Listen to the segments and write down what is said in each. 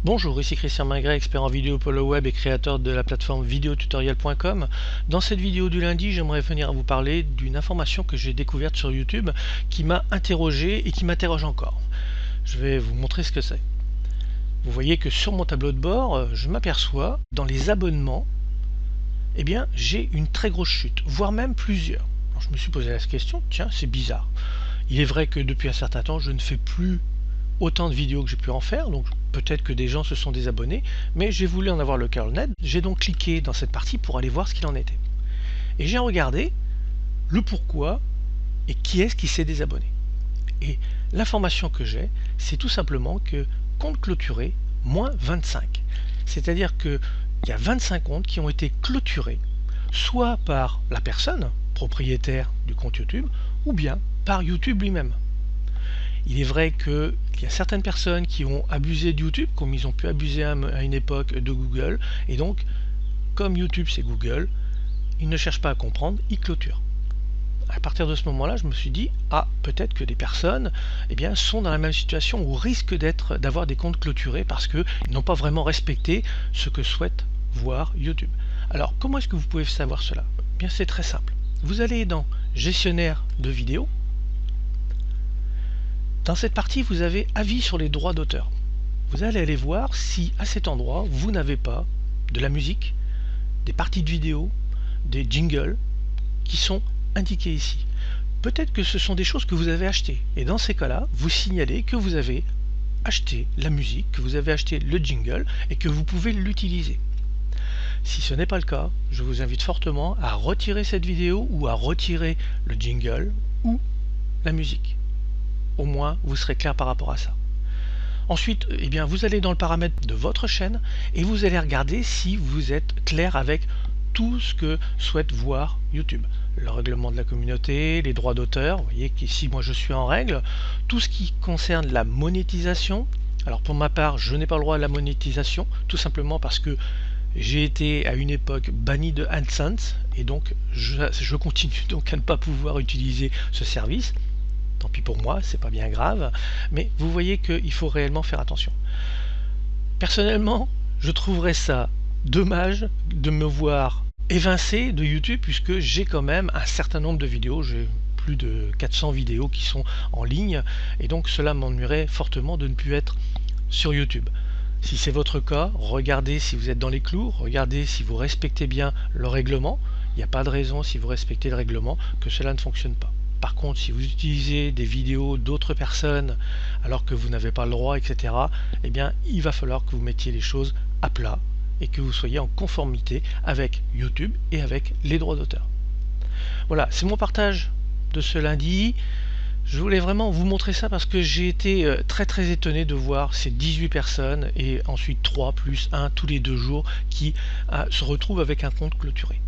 Bonjour, ici Christian Magret, expert en vidéo pour le web et créateur de la plateforme videotutoriel.com. Dans cette vidéo du lundi, j'aimerais venir vous parler d'une information que j'ai découverte sur YouTube qui m'a interrogé et qui m'interroge encore. Je vais vous montrer ce que c'est. Vous voyez que sur mon tableau de bord, je m'aperçois dans les abonnements, eh bien, j'ai une très grosse chute, voire même plusieurs. Alors, je me suis posé la question, tiens, c'est bizarre. Il est vrai que depuis un certain temps, je ne fais plus autant de vidéos que j'ai pu en faire, donc peut-être que des gens se sont désabonnés, mais j'ai voulu en avoir le cœur net. J'ai donc cliqué dans cette partie pour aller voir ce qu'il en était. Et j'ai regardé le pourquoi et qui est-ce qui s'est désabonné. Et l'information que j'ai, c'est tout simplement que compte clôturé, moins 25. C'est-à-dire qu'il y a 25 comptes qui ont été clôturés, soit par la personne, propriétaire du compte YouTube, ou bien par YouTube lui-même. Il est vrai qu'il y a certaines personnes qui ont abusé de YouTube, comme ils ont pu abuser à une époque de Google, et donc, comme YouTube c'est Google, ils ne cherchent pas à comprendre, ils clôturent. À partir de ce moment-là, je me suis dit, peut-être que des personnes sont dans la même situation ou risquent d'avoir des comptes clôturés parce qu'ils n'ont pas vraiment respecté ce que souhaite voir YouTube. Alors, comment est-ce que vous pouvez savoir cela? Bien, c'est très simple. Vous allez dans Gestionnaire de vidéos. Dans cette partie, vous avez Avis sur les droits d'auteur. Vous allez aller voir si à cet endroit, vous n'avez pas de la musique, des parties de vidéo, des jingles qui sont indiqués ici. Peut-être que ce sont des choses que vous avez achetées. Et dans ces cas-là, vous signalez que vous avez acheté la musique, que vous avez acheté le jingle et que vous pouvez l'utiliser. Si ce n'est pas le cas, je vous invite fortement à retirer cette vidéo ou à retirer le jingle ou la musique. Au moins, vous serez clair par rapport à ça. Ensuite, vous allez dans le paramètre de votre chaîne et vous allez regarder si vous êtes clair avec tout ce que souhaite voir YouTube. Le règlement de la communauté, les droits d'auteur, vous voyez qu'ici moi je suis en règle, tout ce qui concerne la monétisation. Alors pour ma part, je n'ai pas le droit à la monétisation, tout simplement parce que j'ai été à une époque banni de AdSense et donc je continue donc à ne pas pouvoir utiliser ce service. Tant pis pour moi, c'est pas bien grave, mais vous voyez qu'il faut réellement faire attention. Personnellement, je trouverais ça dommage de me voir évincé de YouTube puisque j'ai quand même un certain nombre de vidéos, j'ai plus de 400 vidéos qui sont en ligne et donc cela m'ennuierait fortement de ne plus être sur YouTube. Si c'est votre cas, regardez si vous êtes dans les clous, regardez si vous respectez bien le règlement. Il n'y a pas de raison, si vous respectez le règlement, que cela ne fonctionne pas. Par contre, si vous utilisez des vidéos d'autres personnes alors que vous n'avez pas le droit, etc., il va falloir que vous mettiez les choses à plat et que vous soyez en conformité avec YouTube et avec les droits d'auteur. Voilà, c'est mon partage de ce lundi. Je voulais vraiment vous montrer ça parce que j'ai été très étonné de voir ces 18 personnes et ensuite 3 plus 1 tous les 2 jours qui se retrouvent avec un compte clôturé.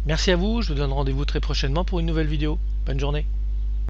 Merci à vous, je vous donne rendez-vous très prochainement pour une nouvelle vidéo. Bonne journée.